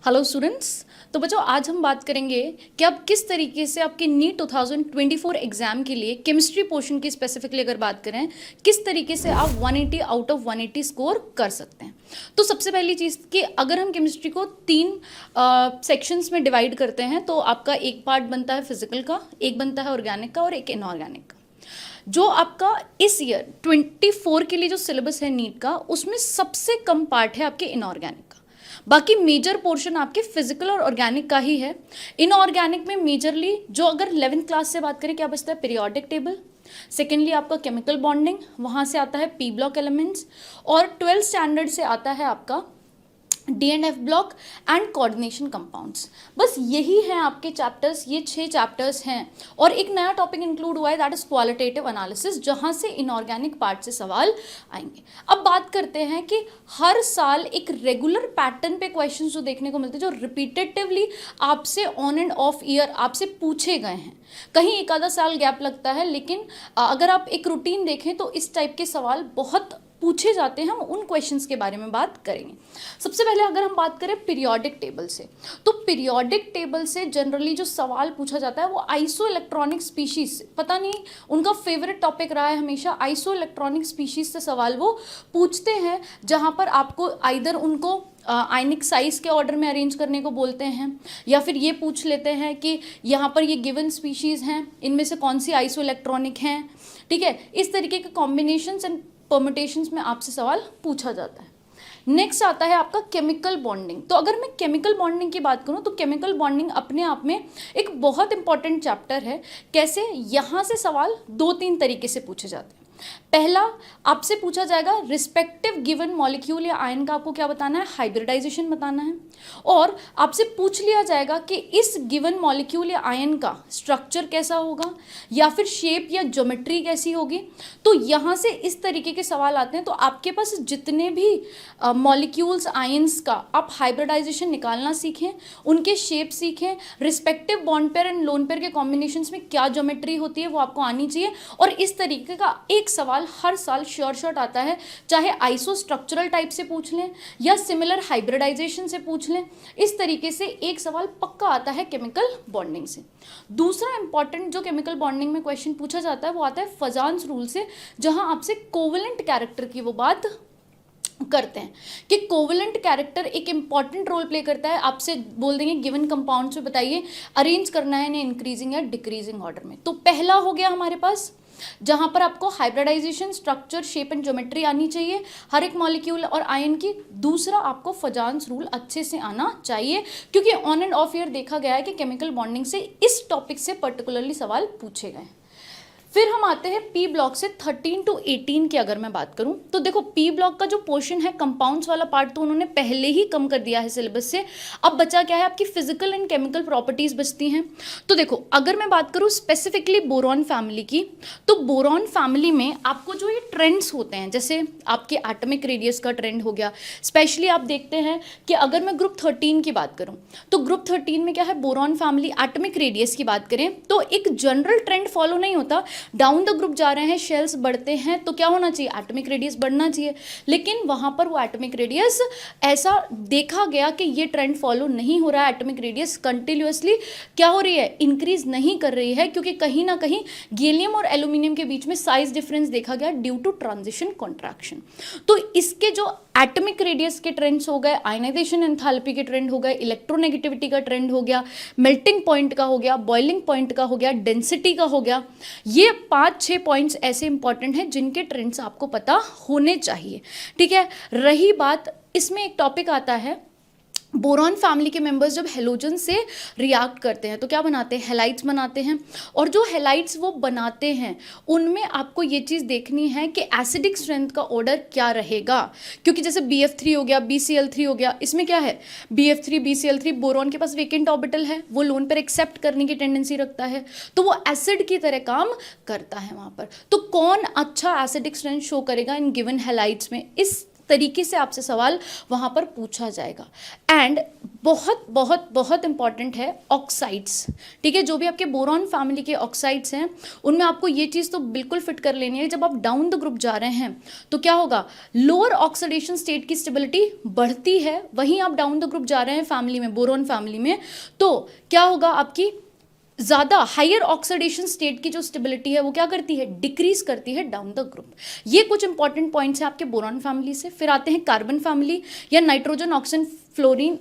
Hello students. तो बच्चों आज हम बात करेंगे कि आप किस तरीके से आपके नीट 2024 एग्जाम के लिए केमिस्ट्री पोर्शन की स्पेसिफिकली अगर बात करें किस तरीके से आप 180 आउट ऑफ 180 स्कोर कर सकते हैं। तो सबसे पहली चीज़ कि अगर हम केमिस्ट्री को तीन सेक्शंस में डिवाइड करते हैं तो आपका एक पार्ट बनता है फिजिकल का, एक बनता है ऑर्गेनिक का और एक इनऑर्गेनिक का। जो आपका इस ईयर 24 के लिए जो सिलेबस है नीट का उसमें सबसे कम पार्ट है आपके इनऑर्गेनिक का। बाकी मेजर पोर्शन आपके फिजिकल और ऑर्गेनिक का ही है। इनऑर्गेनिक में मेजरली जो अगर 11th क्लास से बात करें क्या बचता है, पीरियोडिक टेबल, सेकेंडली आपका केमिकल बॉन्डिंग, वहाँ से आता है पी ब्लॉक एलिमेंट्स, और 12th स्टैंडर्ड से आता है आपका D and F block and coordination compounds. बस यही हैं आपके चैप्टर्स, ये 6 चैप्टर्स हैं। और एक नया टॉपिक इंक्लूड हुआ है दैट इज क्वालिटेटिव एनालिसिस, जहाँ से इनऑर्गेनिक पार्ट से सवाल आएंगे। अब बात करते हैं कि हर साल एक रेगुलर पैटर्न पे क्वेश्चंस जो देखने को मिलते हैं, जो रिपीटेटिवली आपसे ऑन एंड ऑफ ईयर आपसे पूछे गए हैं। कहीं एक आधा साल गैप लगता है, लेकिन अगर आप एक रूटीन देखें तो इस टाइप के सवाल बहुत पूछे जाते हैं। हम उन क्वेश्चंस के बारे में बात करेंगे। सबसे पहले अगर हम बात करें पीरियोडिक टेबल से, तो पीरियोडिक टेबल से जनरली जो सवाल पूछा जाता है वो आइसो इलेक्ट्रॉनिक स्पीशीज, पता नहीं उनका फेवरेट टॉपिक रहा है हमेशा, आइसो इलेक्ट्रॉनिक स्पीशीज से सवाल वो पूछते हैं, जहां पर आपको आइदर उनको आयनिक साइज के ऑर्डर में अरेंज करने को बोलते हैं, या फिर ये पूछ लेते हैं कि यहाँ पर ये गिवन स्पीशीज हैं, इनमें से कौन सी आइसो इलेक्ट्रॉनिक हैं। ठीक है, इस तरीके के कॉम्बिनेशंस एंड परम्यूटेशंस में आपसे सवाल पूछा जाता है। नेक्स्ट आता है आपका केमिकल बॉन्डिंग। तो अगर मैं केमिकल बॉन्डिंग की बात करूं तो केमिकल बॉन्डिंग अपने आप में एक बहुत इंपॉर्टेंट चैप्टर है। कैसे, यहाँ से सवाल 2-3 तरीके से पूछे जाते हैं। पहला, आपसे पूछा जाएगा रिस्पेक्टिव गिवन मॉलिक्यूल या आयन का आपको क्या बताना है, हाइब्रिडाइजेशन बताना है। और आपसे पूछ लिया जाएगा कि इस गिवन मॉलिक्यूल या आयन का स्ट्रक्चर कैसा होगा, या फिर शेप या ज्योमेट्री कैसी होगी। तो यहाँ से इस तरीके के सवाल आते हैं। तो आपके पास जितने भी मॉलिक्यूल्स आयन्स का आप हाइब्रिडाइजेशन निकालना सीखें, उनके शेप सीखें, respective bond pair and lone pair के कॉम्बिनेशंस में क्या ज्योमेट्री होती है वो आपको आनी चाहिए। और इस तरीके का एक सवाल हर साल श्योर शॉट आता है, चाहे आइसो स्ट्रक्चरल टाइप से पूछ लें या सिमिलर हाइब्रिडाइजेशन से पूछ लें। इस तरीके से एक सवाल पक्का आता है केमिकल बॉन्डिंग से। दूसरा इंपॉर्टेंट जो केमिकल बॉन्डिंग में क्वेश्चन पूछा जाता है वो आता है फजान्स रूल से, जहां आपसे कोवेलेंट कैरेक्टर की वो बात करते हैं कि कोवेलेंट कैरेक्टर एक इंपॉर्टेंट रोल प्ले करता है। आपसे बोल देंगे गिवन कंपाउंड्स में बताइए अरेंज करना है इन्हें इंक्रीजिंग या डिक्रीजिंग ऑर्डर में। तो पहला हो गया हमारे पास, जहां पर आपको hybridization, structure, shape and geometry आनी चाहिए हर एक मॉलिक्यूल और आयन की। दूसरा, आपको फजान्स रूल अच्छे से आना चाहिए, क्योंकि ऑन एंड ऑफ ईयर देखा गया है कि केमिकल बॉन्डिंग से इस टॉपिक से पर्टिकुलरली सवाल पूछे गए। फिर हम आते हैं पी ब्लॉक से 13 to 18 की अगर मैं बात करूं तो देखो पी ब्लॉक का जो पोर्शन है कंपाउंड्स वाला पार्ट तो उन्होंने पहले ही कम कर दिया है सिलेबस से। अब बचा क्या है, आपकी फिजिकल एंड केमिकल प्रॉपर्टीज बचती हैं। तो देखो अगर मैं बात करूं स्पेसिफिकली बोरॉन फैमिली की, तो बोरॉन फैमिली में आपको जो ये ट्रेंड्स होते हैं, जैसे आपके एटॉमिक रेडियस का ट्रेंड हो गया, स्पेशली आप देखते हैं कि अगर मैं ग्रुप 13 की बात करूं तो ग्रुप 13 में क्या है, बोरॉन फैमिली एटॉमिक रेडियस की बात करें तो एक जनरल ट्रेंड फॉलो नहीं होता। डाउन द ग्रुप जा रहे हैं, शेल्स बढ़ते हैं तो क्या होना चाहिए, एटॉमिक रेडियस बढ़ना चाहिए, लेकिन वहां पर वो एटॉमिक रेडियस ऐसा देखा गया कि ये ट्रेंड फॉलो नहीं हो रहा है। एटॉमिक रेडियस कंटिन्यूअसली क्या हो रही है, इंक्रीज नहीं कर रही है, क्योंकि कहीं ना कहीं गैलियम और एल्यूमिनियम के बीच में साइज डिफरेंस देखा गया ड्यू टू ट्रांजिशन कॉन्ट्रैक्शन। तो इसके जो एटॉमिक रेडियस के ट्रेंड्स हो गए, आयनाइजेशन एंथैल्पी के ट्रेंड हो गए, इलेक्ट्रोनेगेटिविटी का ट्रेंड हो गया, मेल्टिंग पॉइंट का हो गया, बॉइलिंग पॉइंट का हो गया, डेंसिटी का हो गया। ये 5-6 पॉइंट्स ऐसे इंपॉर्टेंट हैं जिनके ट्रेंड्स आपको पता होने चाहिए। ठीक है, रही बात, इसमें एक टॉपिक आता है बोरॉन फैमिली के मेंबर्स जब हेलोजन से रिएक्ट करते हैं तो क्या बनाते हैं, हेलाइड्स बनाते हैं। और जो हेलाइड्स वो बनाते हैं उनमें आपको ये चीज़ देखनी है कि एसिडिक स्ट्रेंथ का ऑर्डर क्या रहेगा, क्योंकि जैसे BF3 हो गया, BCl3 हो गया, इसमें क्या है BF3 BCl3, बोरॉन के पास वेकेंट ऑर्बिटल है, वो लोन पर एक्सेप्ट करने की टेंडेंसी रखता है, तो वो एसिड की तरह काम करता है वहाँ पर। तो कौन अच्छा एसिडिक स्ट्रेंथ शो करेगा इन गिवन हेलाइड्स में, इस तरीके से आपसे सवाल वहाँ पर पूछा जाएगा। एंड बहुत बहुत बहुत इंपॉर्टेंट है ऑक्साइड्स, ठीक है, जो भी आपके बोरॉन फैमिली के ऑक्साइड्स हैं उनमें आपको ये चीज़ तो बिल्कुल फिट कर लेनी है, जब आप डाउन द ग्रुप जा रहे हैं तो क्या होगा, लोअर ऑक्सीडेशन स्टेट की स्टेबिलिटी बढ़ती है, वहीं आप डाउन द ग्रुप जा रहे हैं फैमिली में, बोरॉन फैमिली में, तो क्या होगा, आपकी ज़्यादा हायर ऑक्सीडेशन स्टेट की जो स्टेबिलिटी है वो क्या करती है, डिक्रीज करती है डाउन द ग्रुप। ये कुछ इंपॉर्टेंट पॉइंट्स हैं आपके बोरॉन फैमिली से। फिर आते हैं कार्बन फैमिली या नाइट्रोजन, ऑक्सीजन, फ्लोरीन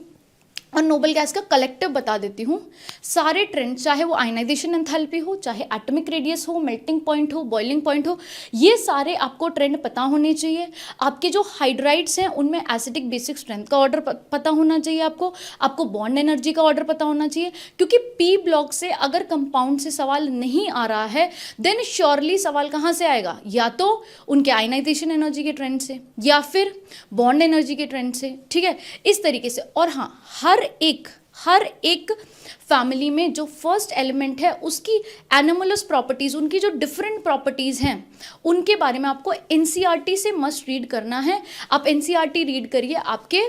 और नोबल गैस का कलेक्टिव बता देती हूँ। सारे ट्रेंड, चाहे वो आयनाइजेशन एंथैल्पी हो, चाहे एटॉमिक रेडियस हो, मेल्टिंग पॉइंट हो, बॉइलिंग पॉइंट हो, ये सारे आपको ट्रेंड पता होने चाहिए। आपके जो हाइड्राइड्स हैं उनमें एसिडिक बेसिक स्ट्रेंथ का ऑर्डर पता होना चाहिए आपको बॉन्ड एनर्जी का ऑर्डर पता होना चाहिए, क्योंकि पी ब्लॉक से अगर कंपाउंड से सवाल नहीं आ रहा है देन श्योरली सवाल कहाँ से आएगा, या तो उनके आयनाइजेशन एनर्जी के ट्रेंड से या फिर बॉन्ड एनर्जी के ट्रेंड से, ठीक है, इस तरीके से। और हाँ, हर एक फैमिली में जो फर्स्ट एलिमेंट है उसकी एनोमलस प्रॉपर्टीज, उनकी जो डिफरेंट प्रॉपर्टीज हैं उनके बारे में आपको एनसीईआरटी से मस्ट रीड करना है। आप एनसीईआरटी रीड करिए, आपके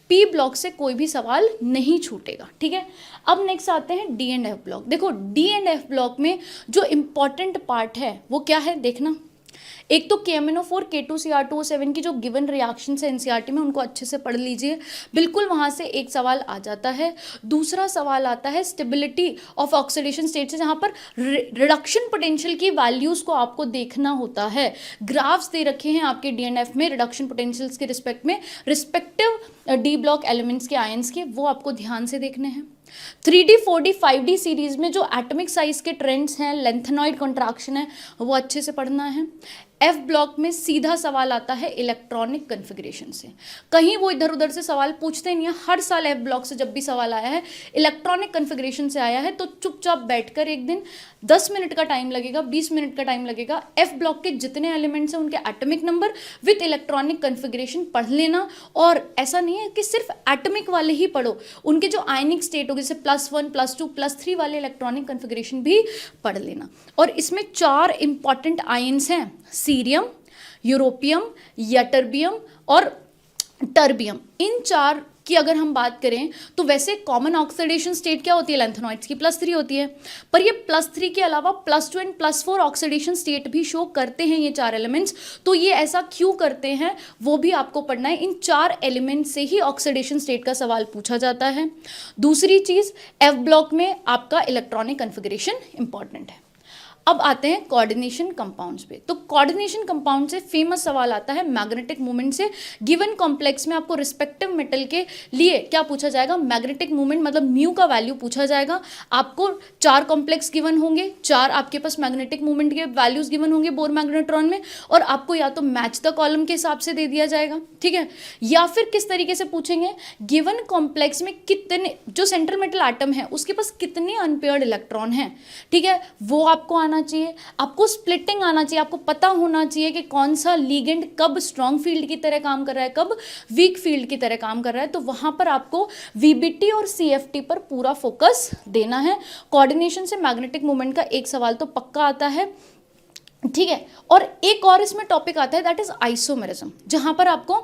पी ब्लॉक से कोई भी सवाल नहीं छूटेगा, ठीक है। अब नेक्स्ट आते हैं डी एंड एफ ब्लॉक। देखो डी एंड एफ ब्लॉक में जो इंपॉर्टेंट पार्ट है वो क्या है, देखना, एक तो KMnO4 K2Cr2O7 की जो गिवन रिएक्शन है एनसीईआरटी में, उनको अच्छे से पढ़ लीजिए, बिल्कुल वहाँ से एक सवाल आ जाता है। दूसरा सवाल आता है स्टेबिलिटी ऑफ ऑक्सीडेशन स्टेट से, जहाँ पर रिडक्शन पोटेंशियल की वैल्यूज़ को आपको देखना होता है। ग्राफ्स दे रखे हैं आपके DNF में रिडक्शन पोटेंशियल्स के रिस्पेक्ट में, रिस्पेक्टिव डी ब्लॉक एलिमेंट्स के आयंस के, वो आपको ध्यान से देखने हैं। 3D 4D 5D सीरीज में जो एटॉमिक साइज के ट्रेंड्स हैं, लेंथेनॉइड कॉन्ट्रैक्शन है, वो अच्छे से पढ़ना है। एफ ब्लॉक में सीधा सवाल आता है इलेक्ट्रॉनिक कन्फिग्रेशन से, कहीं वो इधर उधर से सवाल पूछते नहीं है। हर साल एफ ब्लॉक से जब भी सवाल आया है इलेक्ट्रॉनिक कन्फिग्रेशन से आया है, तो चुपचाप बैठकर एक दिन 10 मिनट का टाइम लगेगा, 20 मिनट का टाइम लगेगा, एफ ब्लॉक के जितने एलिमेंट्स हैं उनके atomic number with electronic configuration पढ़ लेना। और ऐसा नहीं है कि सिर्फ एटॉमिक वाले ही पढ़ो, उनके जो आयनिक स्टेट होगी जैसे +1 +2 +3 वाले इलेक्ट्रॉनिक कन्फिग्रेशन भी पढ़ लेना। और इसमें 4 इंपॉर्टेंट आयंस हैं, सीरियम, यूरोपियम, यटर्बियम और टर्बियम। इन 4 की अगर हम बात करें तो वैसे कॉमन ऑक्सीडेशन स्टेट क्या होती है, लैंथेनॉइड्स की +3 होती है, पर ये +3 के अलावा +2 एंड +4 ऑक्सीडेशन स्टेट भी शो करते हैं ये 4 एलिमेंट्स। तो ये ऐसा क्यों करते हैं वो भी आपको पढ़ना है। इन 4 एलिमेंट से ही ऑक्सीडेशन स्टेट का सवाल पूछा जाता है। दूसरी चीज़, एफ ब्लॉक में आपका इलेक्ट्रॉनिक कन्फिग्रेशन इंपॉर्टेंट है। अब आते हैं कोऑर्डिनेशन कंपाउंड्स पे। तो कोऑर्डिनेशन कंपाउंड से फेमस सवाल आता है मैग्नेटिक मोमेंट से। गिवन कॉम्प्लेक्स में आपको रिस्पेक्टिव मेटल के लिए क्या पूछा जाएगा, मैग्नेटिक मोमेंट मतलब म्यू का वैल्यू पूछा जाएगा। आपको 4 कॉम्प्लेक्स गिवन होंगे, 4 आपके पास मैग्नेटिक मोमेंट के वैल्यूज गिवन होंगे बोर मैग्नेट्रॉन में, और आपको या तो मैच द कॉलम के हिसाब से दे दिया जाएगा, ठीक है, या फिर किस तरीके से पूछेंगे, गिवन कॉम्प्लेक्स में कितने, जो सेंट्रल मेटल एटम है उसके पास कितने अनपेयर्ड इलेक्ट्रॉन हैं, ठीक है, वो आपको आना चाहिए। आपको स्प्लिटिंग आना चाहिए, आपको पता होना चाहिए कि कौन सा लिगेंड कब स्ट्रॉन्ग फील्ड की तरह काम कर रहा है, कब वीक फील्ड की तरह काम कर रहा है। तो वहां पर आपको VBT और CFT पर पूरा फोकस देना है। कोऑर्डिनेशन से मैग्नेटिक मोमेंट का एक सवाल तो पक्का आता है, ठीक है। और एक और इसमें टॉपिक आता है दैट इज आइसोमेरिज्म, जहां पर आपको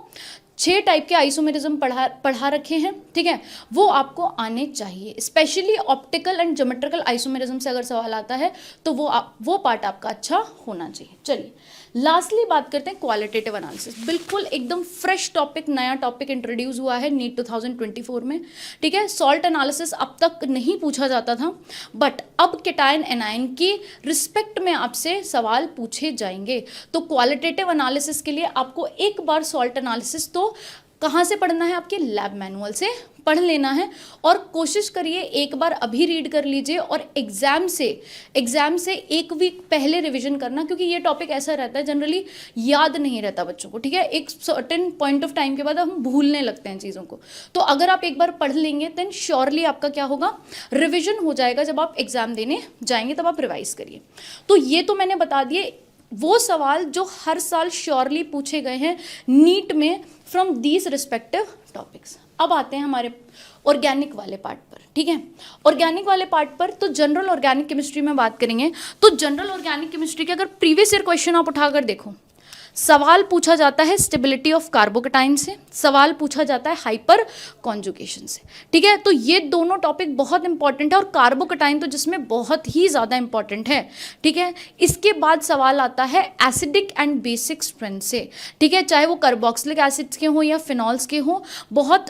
6 टाइप के आइसोमेरिज्म पढ़ा रखे हैं, ठीक है, वो आपको आने चाहिए। Specially optical and geometrical isomerism से अगर सवाल आता है तो वो पार्ट आपका अच्छा होना चाहिए। चलिए लास्टली बात करते हैं क्वालिटेटिव एनालिसिस। बिल्कुल एकदम फ्रेश टॉपिक, नया टॉपिक इंट्रोड्यूस हुआ है नीट 2024 में, ठीक है। सॉल्ट एनालिसिस अब तक नहीं पूछा जाता था, बट अब केटायन एनायन की रिस्पेक्ट में आपसे सवाल पूछे जाएंगे। तो क्वालिटेटिव एनालिसिस के लिए आपको एक बार सॉल्ट एनालिसिस तो कहाँ से पढ़ना है, आपके लैब मैनुअल से पढ़ लेना है। और कोशिश करिए एक बार अभी रीड कर लीजिए और एग्जाम से 1 वीक पहले रिवीजन करना, क्योंकि ये टॉपिक ऐसा रहता है जनरली याद नहीं रहता बच्चों को, ठीक है। एक सर्टेन पॉइंट ऑफ टाइम के बाद हम भूलने लगते हैं चीज़ों को। तो अगर आप एक बार पढ़ लेंगे देन श्योरली आपका क्या होगा, रिविजन हो जाएगा। जब आप एग्जाम देने जाएंगे तब आप रिवाइज करिए। तो ये तो मैंने बता दिए वो सवाल जो हर साल श्योरली पूछे गए हैं नीट में फ्रॉम दीज रिस्पेक्टिव टॉपिक्स। अब आते हैं हमारे ऑर्गेनिक वाले पार्ट पर, ठीक है। ऑर्गेनिक वाले पार्ट पर तो जनरल ऑर्गेनिक केमिस्ट्री में बात करेंगे। तो जनरल ऑर्गेनिक केमिस्ट्री के अगर प्रीवियस ईयर क्वेश्चन आप उठाकर देखो, सवाल पूछा जाता है स्टेबिलिटी ऑफ कार्बोकेटाइन से, सवाल पूछा जाता है हाइपर कॉन्जुगेशन से। ठीक है, तो ये दोनों टॉपिक बहुत इंपॉर्टेंट है और कार्बोकेटाइन तो जिसमें बहुत ही ज़्यादा इंपॉर्टेंट है। ठीक है, इसके बाद सवाल आता है एसिडिक एंड बेसिक स्ट्रेंथ से। ठीक है, चाहे वो कार्बोक्सिलिक एसिड्स के हों या फिनॉल्स के हों, बहुत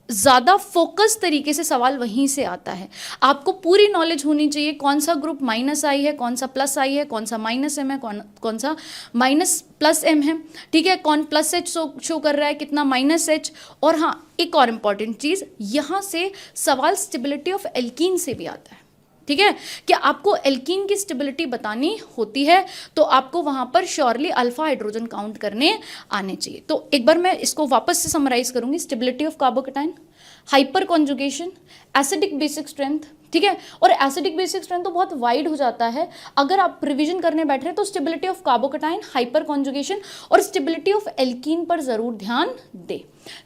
ज़्यादा फोकस तरीके से सवाल वहीं से आता है। आपको पूरी नॉलेज होनी चाहिए कौन सा ग्रुप माइनस आई है, कौन सा प्लस आई है, कौन सा माइनस एम है, कौन सा माइनस प्लस एम है। ठीक है, कौन प्लस एच शो कर रहा है, कितना माइनस एच। और हाँ, एक और इम्पॉर्टेंट चीज़, यहाँ से सवाल स्टेबिलिटी ऑफ एल्कीन से भी आता है। ठीक है, कि आपको एल्कीन की स्टेबिलिटी बतानी होती है तो आपको वहाँ पर श्योरली अल्फा हाइड्रोजन काउंट करने आने चाहिए। तो एक बार मैं इसको वापस से समराइज करूँगी। Stability of carbocation, hyper conjugation, acidic basic strength. ठीक है, और एसिडिक बेसिक स्ट्रेंथ तो बहुत वाइड हो जाता है। अगर आप रिवीजन करने बैठ रहे हैं तो stability of carbocation, hyper conjugation और स्टेबिलिटी ऑफ एल्कीन पर ज़रूर ध्यान दें।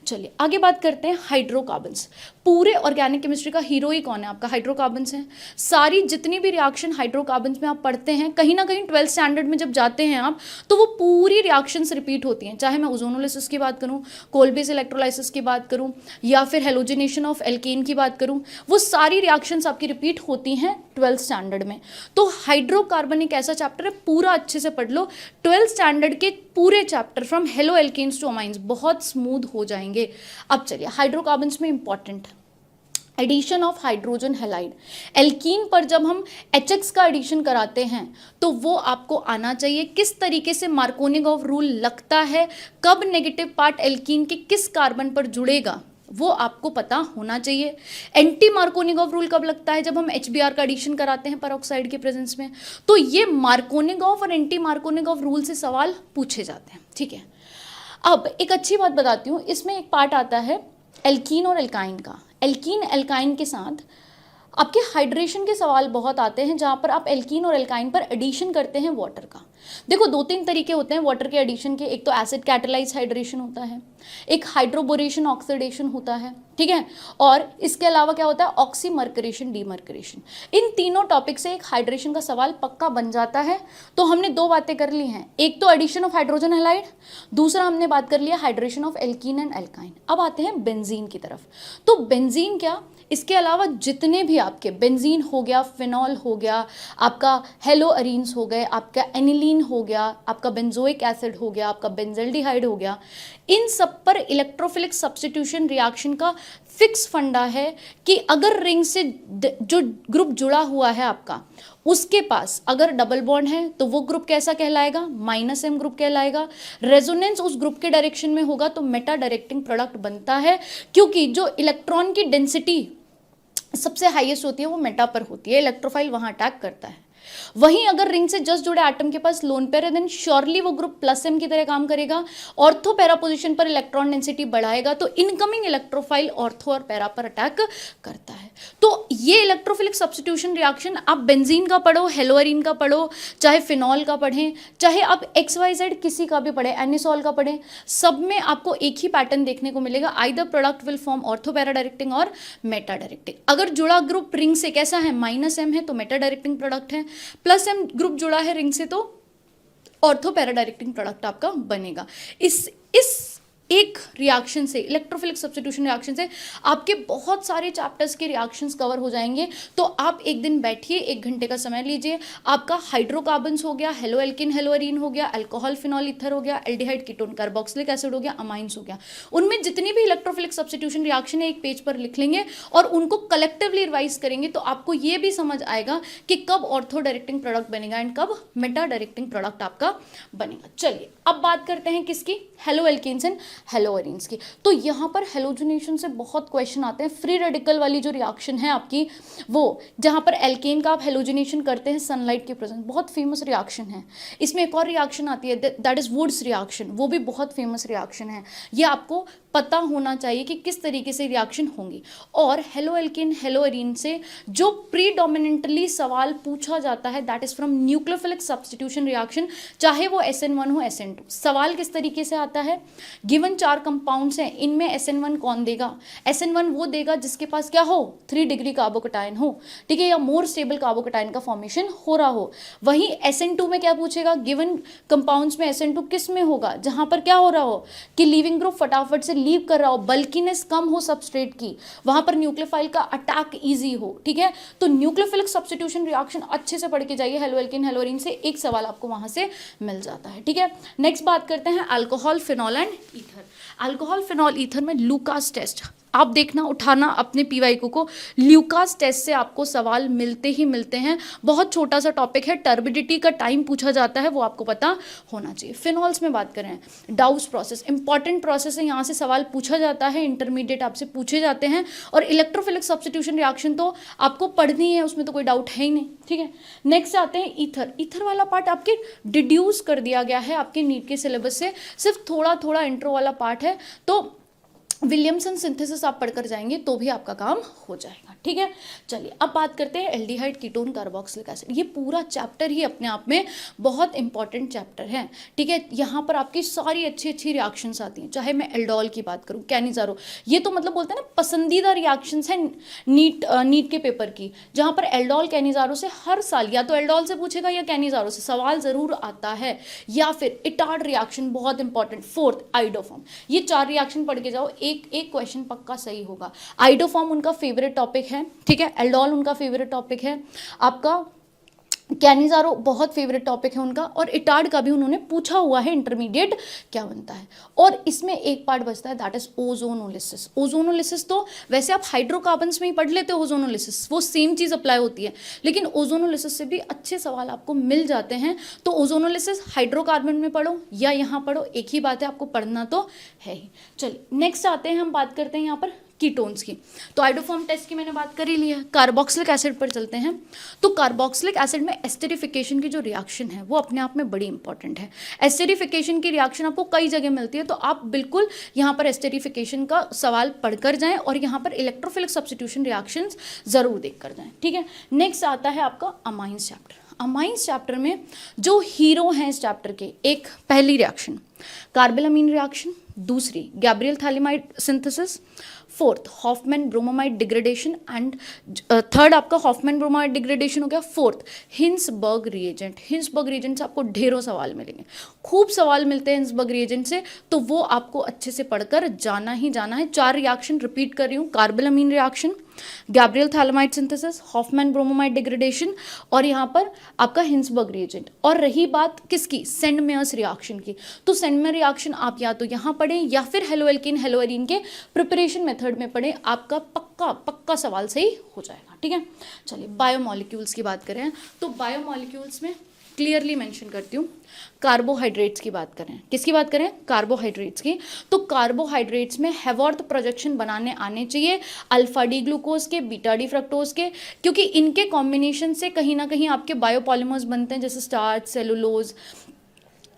चलिए आगे बात करते हैं हाइड्रोकार्बन्स। पूरे ऑर्गेनिक केमिस्ट्री का हीरो ही कौन है आपका? हाइड्रोकार्बन्स हैं। सारी जितनी भी रिएक्शन हाइड्रोकार्बन्स में आप पढ़ते हैं, कहीं ना कहीं 12th स्टैंडर्ड में जब जाते हैं आप, तो वो पूरी रिएक्शंस रिपीट होती हैं। चाहे मैं ओजोनोलिसिस की बात करूं, कोलबेस इलेक्ट्रोलाइसिस की बात करूं, या फिर हेलोजिनेशन ऑफ एल्केन की बात करूं, वो सारी रिएक्शंस आपकी रिपीट होती हैं 12th स्टैंडर्ड में। तो हाइड्रोकार्बन एक ऐसा चैप्टर है, पूरा अच्छे से पढ़ लो। 12th स्टैंडर्ड के पूरे chapter from haloalkanes to amines बहुत स्मूथ हो जाएंगे। अब चलिए हाइड्रोकार्बन्स में important addition of hydrogen halide. Alkene पर जब हम HX का एडिशन कराते हैं तो वो आपको आना चाहिए। किस तरीके से मार्कोनिगोव रूल लगता है, कब नेगेटिव पार्ट एल्कीन के किस कार्बन पर जुड़ेगा, वो आपको पता होना चाहिए। एंटी मार्कोनिगोव रूल कब लगता है? जब हम HBr का एडिशन कराते हैं परऑक्साइड के प्रेजेंस में। तो ये मार्कोनिगोव और एंटी मार्कोनिगोव रूल से सवाल पूछे जाते हैं। ठीक है, अब एक अच्छी बात बताती हूँ, इसमें एक पार्ट आता है एल्कीन और एल्काइन का। एल्कीन एल्काइन के साथ आपके हाइड्रेशन के सवाल बहुत आते हैं, जहाँ पर आप एल्कीन और एल्काइन पर एडिशन करते हैं वाटर का। देखो 2-3 तरीके होते हैं वाटर के एडिशन के। एक तो एसिड कैटलाइज हाइड्रेशन होता है, एक हाइड्रोबोरेशन ऑक्सीडेशन होता है। ठीक है, और इसके अलावा क्या होता है? ऑक्सीमर्करेशन, डीमर्करेशन। इन तीनों टॉपिक से एक हाइड्रेशन का सवाल पक्का बन जाता है। तो हमने 2 बातें कर ली हैं, एक तो एडिशन ऑफ हाइड्रोजन हैलाइड, दूसरा हमने बात कर लिया hydration of alkene and alkyne. अब आते हैं बेंजीन की तरफ। तो बेंजीन क्या, इसके अलावा जितने भी आपके बेंजीन हो गया, फिनॉल हो गया, आपका हेलो अरीन्स हो गए, आपका एनिलीन हो गया, आपका बेंजोइक एसिड हो गया, आपका बेंजल्डिहाइड हो गया, इन सब पर इलेक्ट्रोफिलिक सब्स्टिट्यूशन रिएक्शन का फिक्स फंडा है कि अगर रिंग से जो ग्रुप जुड़ा हुआ है आपका, उसके पास अगर डबल बॉन्ड है तो वो ग्रुप कैसा कहलाएगा? -M ग्रुप कहलाएगा। रेजोनेंस उस ग्रुप के डायरेक्शन में होगा तो मेटा डायरेक्टिंग प्रोडक्ट बनता है, क्योंकि जो इलेक्ट्रॉन की डेंसिटी सबसे हाईएस्ट होती है वो मेटा पर होती है, इलेक्ट्रोफाइल वहां अटैक करता है। वहीं अगर रिंग से जस्ट जुड़े एटम के पास लोन पेयर है, देन श्योरली वो ग्रुप +M की तरह काम करेगा, ऑर्थो पैरा पोजीशन पर इलेक्ट्रॉन डेंसिटी बढ़ाएगा तो इनकमिंग इलेक्ट्रोफाइल ऑर्थो और पैरा पर अटैक करता है। तो ये इलेक्ट्रोफिलिक सब्स्टिट्यूशन रिएक्शन आप बेंजीन का पढ़ो, हेलोअरीन का पढ़ो, चाहे फिनॉल का पढ़ें, चाहे आप XYZ किसी का भी पढ़े, एनिसॉल का पढ़ें, सब में आपको एक ही पैटर्न देखने को मिलेगा। Either product will form ortho para directing और मेटा डायरेक्टिंग। अगर जुड़ा ग्रुप रिंग से कैसा है? -M है तो मेटा डायरेक्टिंग प्रोडक्ट है, +M ग्रुप जुड़ा है रिंग से तो ऑर्थो पैरा डायरेक्टिंग प्रोडक्ट आपका बनेगा। इस एक रिएक्शन से, इलेक्ट्रोफिलिक सब्स्टिट्यूशन रिएक्शन से आपके बहुत सारे चैप्टर्स के रिएक्शंस कवर हो जाएंगे। तो आप एक दिन बैठिए, 1 घंटे का समय लीजिए, आपका हाइड्रोकार्बन्स हो गया, हेलो एल्किन हेलोअरीन हो गया, अल्कोहल फिनॉल ईथर हो गया, एल्डिहाइड कीटोन कार्बोक्सिलिक एसिड हो गया, अमाइंस हो गया, उनमें जितनी भी इलेक्ट्रोफिलिक सब्स्टिट्यूशन रिएक्शन है एक पेज पर लिख लेंगे और उनको कलेक्टिवली रिवाइज करेंगे तो आपको ये भी समझ आएगा कि कब ऑर्थो डायरेक्टिंग प्रोडक्ट बनेगा एंड कब मेटा डायरेक्टिंग प्रोडक्ट आपका बनेगा। चलिए अब बात करते हैं किसकी? हेलो एल्केन्स एंड हेलोअरीन्स की। तो यहाँ पर हेलोजिनेशन से बहुत क्वेश्चन आते हैं। फ्री रेडिकल वाली जो रिएक्शन है आपकी, वो जहाँ पर एल्केन का आप हेलोजिनेशन करते हैं सनलाइट के प्रेजेंस, बहुत फेमस रिएक्शन है। इसमें एक और रिएक्शन आती है, दैट इज वुड्स रिएक्शन, वो भी बहुत फेमस रिएक्शन है। ये आपको पता होना चाहिए कि किस तरीके से रिएक्शन होंगी। और हेलो एल्केन हेलोअरीन से जो प्रीडोमिनेंटली सवाल पूछा जाता है that is from nucleophilic substitution reaction, चाहे वो SN1 हो SN2। सवाल किस तरीके से आता है? गिवन गिवन 4 कंपाउंड्स हैं, इनमें SN1 कौन देगा? SN1 वो देगा जिसके पास क्या हो, 3 डिग्री कार्बोकैटायन हो, ठीक है, या मोर स्टेबल कार्बोकैटायन का फॉर्मेशन हो रहा हो। वहीं SN2 में क्या पूछेगा, गिवन कंपाउंड्स में SN2 किस में होगा, जहां पर क्या हो रहा हो कि लीविंग ग्रुप फटाफट से लीव कर रहा हो, बल्कीनेस कम हो सबस्ट्रेट की, वहां पर न्यूक्लियोफाइल का अटैक ईजी हो, ठीक है। तो न्यूक्लियोफिलिक सब्स्टिट्यूशन रिएक्शन अच्छे से पढ़ के जाइए, हेलोएल्केन हेलोअरीन से एक सवाल आपको वहां से मिल जाता है, ठीक है। नेक्स्ट बात करते हैं alcohol, phenol and ether. Alcohol, phenol, ether में लूकास टेस्ट आप देखना, उठाना अपने पीवाईक्यू को, ल्यूकास टेस्ट से आपको सवाल मिलते ही मिलते हैं। बहुत छोटा सा टॉपिक है, टर्बिडिटी का टाइम पूछा जाता है, वो आपको पता होना चाहिए। फिनॉल्स में बात करें, डाउस प्रोसेस इंपॉर्टेंट प्रोसेस है, यहाँ से सवाल पूछा जाता है, इंटरमीडिएट आपसे पूछे जाते हैं। और इलेक्ट्रोफिलिक सब्स्टिट्यूशन रिएक्शन तो आपको पढ़नी है, उसमें तो कोई डाउट है ही नहीं, ठीक है। नेक्स्ट आते हैं ईथर। ईथर वाला पार्ट आपके डिड्यूस कर दिया गया है आपके नीट के सिलेबस से, सिर्फ थोड़ा थोड़ा इंट्रो वाला पार्ट है, तो विलियमसन सिंथेसिस आप पढ़कर जाएंगे तो भी आपका काम हो जाएगा, ठीक है। चलिए अब बात करते हैं एल्डिहाइड, कीटोन, कार्बोक्सिलिक एसिड। ये पूरा चैप्टर ही अपने आप में बहुत इंपॉर्टेंट चैप्टर है, ठीक है। यहाँ पर आपकी सारी अच्छी अच्छी रिएक्शंस आती हैं, चाहे मैं एल्डोल की बात करूँ, कैनिजारो, ये तो मतलब बोलते हैं ना पसंदीदा रिएक्शंस हैं नीट के पेपर की, जहाँ पर एल्डोल कैनिजारो से हर साल या तो एल्डोल से पूछेगा या कैनिजारो से सवाल जरूर आता है, या फिर इटार्ड रिएक्शन बहुत इंपॉर्टेंट, फोर्थ आइडोफॉर्म। ये 4 रिएक्शन पढ़ के जाओ, एक क्वेश्चन पक्का सही होगा। आइडोफॉर्म उनका फेवरेट टॉपिक है, ठीक है, एल्डोल उनका फेवरेट टॉपिक है, आपका कैनिजारो बहुत फेवरेट टॉपिक है उनका, और इटार्ड का भी उन्होंने पूछा हुआ है इंटरमीडिएट क्या बनता है। और इसमें एक पार्ट बचता है, दैट इज ओजोनोलिसिस। ओजोनोलिसिस तो वैसे आप हाइड्रोकार्बन्स में ही पढ़ लेते हो, ओजोनोलिसिस वो सेम चीज़ अप्लाई होती है, लेकिन ओजोनोलिसिस से भी अच्छे सवाल आपको मिल जाते हैं। तो ओजोनोलिसिस हाइड्रोकार्बन में पढ़ो या यहाँ पढ़ो, एक ही बात है, आपको पढ़ना तो है ही। चलिए नेक्स्ट आते हैं, हम बात करते हैं यहाँ पर कीटोन्स की। तो आइडोफॉर्म टेस्ट की मैंने बात कर ही ली है। कार्बोक्सिलिक एसिड पर चलते हैं। तो कार्बोक्सिलिक एसिड में एस्टेरिफिकेशन की जो रिएक्शन है वो अपने आप में बड़ी इंपॉर्टेंट है। एस्टेरिफिकेशन की रिएक्शन आपको कई जगह मिलती है, तो आप बिल्कुल यहाँ पर एस्टेरिफिकेशन का सवाल पढ़कर जाएं और यहाँ पर इलेक्ट्रोफिलिक सब्स्टिट्यूशन रिएक्शंस जरूर देख कर जाएं, ठीक है। नेक्स्ट आता है आपका अमाइंस चैप्टर। अमाइंस चैप्टर में जो हीरो हैं इस चैप्टर के, एक पहली रिएक्शन कार्बेलामीन रिएक्शन, दूसरी Gabriel phthalimide synthesis, fourth Hoffmann bromamide degradation, and third आपका हॉफमैन ब्रोमोमाइड डिग्रेडेशन हो गया, fourth Hinsberg reagent. Hinsberg reagent से आपको ढेरों सवाल मिलेंगे, खूब सवाल मिलते हैं हिंसबर्ग रिएजेंट से, तो वो आपको अच्छे से पढ़कर जाना ही जाना है। 4 रिएक्शन रिपीट कर रही हूँ, carbylamine reaction, Gabriel phthalimide synthesis, Hofmann bromamide degradation, और यहाँ पर आपका हिंसबर्ग रिएजेंट। और रही बात किसकी, सेंड मेयर्स रिएक्शन की, तो सेंड मेयर रिएक्शन आप या तो यहाँ पढ़ें या फिर हेलोएल्केन हेलोअरीन के प्रिपरेशन मेथड में पढ़ें, आपका पक्का पक्का सवाल सही हो जाएगा, ठीक है। चलिए बायोमॉलिक्यूल्स की बात करें, तो बायोमॉलिक्यूल्स में क्लियरली मेंशन करती हूँ, कार्बोहाइड्रेट्स की बात करें, किसकी बात करें, कार्बोहाइड्रेट्स की। तो कार्बोहाइड्रेट्स में हैवर्थ प्रोजेक्शन बनाने आने चाहिए अल्फा डी ग्लूकोज के, बीटा डी फ्रक्टोज के, क्योंकि इनके कॉम्बिनेशन से कहीं ना कहीं आपके बायोपॉलिमर्स बनते हैं, जैसे स्टार्च, सेलुलोज,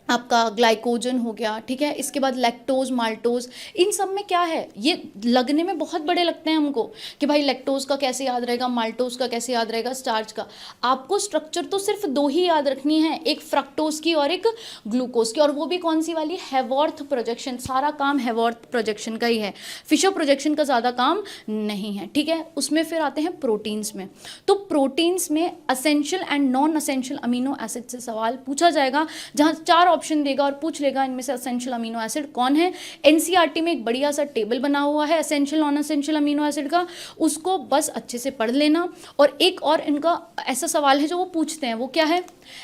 आपका ग्लाइकोजन हो गया, ठीक है। इसके बाद लैक्टोज, माल्टोज, इन सब में क्या है, ये लगने में बहुत बड़े लगते हैं हमको कि भाई लैक्टोज का कैसे याद रहेगा, माल्टोज का कैसे याद रहेगा, स्टार्च का। आपको स्ट्रक्चर तो सिर्फ 2 ही याद रखनी है, एक फ्रक्टोज की और एक ग्लूकोज की, और वो भी कौन सी वाली, हैवर्थ प्रोजेक्शन। सारा काम हैवर्थ प्रोजेक्शन का ही है, फिशर प्रोजेक्शन का ज़्यादा काम नहीं है, ठीक है। उसमें फिर आते हैं प्रोटीन्स में। तो प्रोटीन्स में essential and non essential amino acid से सवाल पूछा जाएगा, जहाँ 4 ऑप्शन देगा और पूछ लेगा इनमें से असेंशियल अमीनो एसिड कौन है। एनसीईआरटी में एक बढ़िया सा टेबल बना हुआ है essential non essential amino acid का, उसको बस अच्छे से पढ़ लेना। और एक और इनका ऐसा सवाल है जो वो पूछते हैं, वो क्या है,